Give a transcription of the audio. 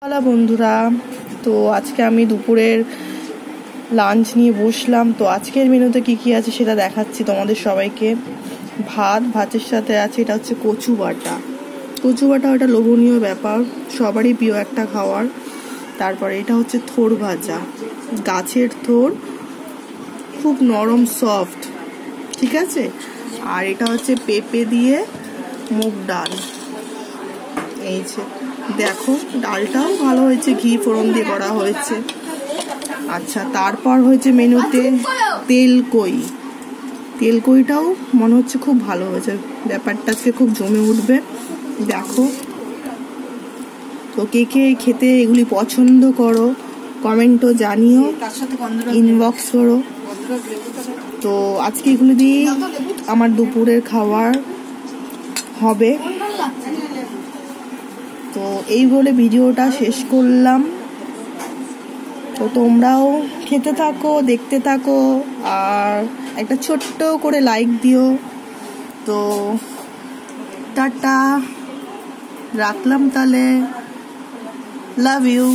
Hello বন্ধুরা, তো আজকে আমি দুপুরের লাঞ্চ নিয়ে বসলাম। তো আজকের মেনুতে কি কি আছে সেটা দেখাচ্ছি তোমাদের সবাইকে। ভাতের সাথে আছে, এটা হচ্ছে কচু বাটা। কচু বাটা ওটা লোভনীয় ব্যাপার, সবারই প্রিয় একটা খাওয়ার। তারপরে এটা হচ্ছে থোড় ভাজা, গাছের থোড়, খুব নরম সফট, ঠিক আছে। আর এটা হচ্ছে পেঁপে দিয়ে মুগ ডাল। এই যে দেখো, ডালটাও ভালো হয়েছে, ঘি ফোড়ন দিয়ে করা হয়েছে। আচ্ছা, তারপর হয়েছে মেনুতে তেলকইটাও মনে হচ্ছে খুব ভালো হয়েছে, ব্যাপারটা আজকে খুব জমে উঠবে। দেখো, তো কে কে খেতে এগুলি পছন্দ করো কমেন্টও জানিও, ইনবক্স করো। তো আজকে এগুলো দিয়ে আমার দুপুরের খাবার হবে। তো এই বলে ভিডিওটা শেষ করলাম। তো তোমরাও খেতে থাকো, দেখতে থাকো, আর একটা ছোট্ট করে লাইক দিও। তো টাটা, রাখলাম তাহলে, লাভ ইউ।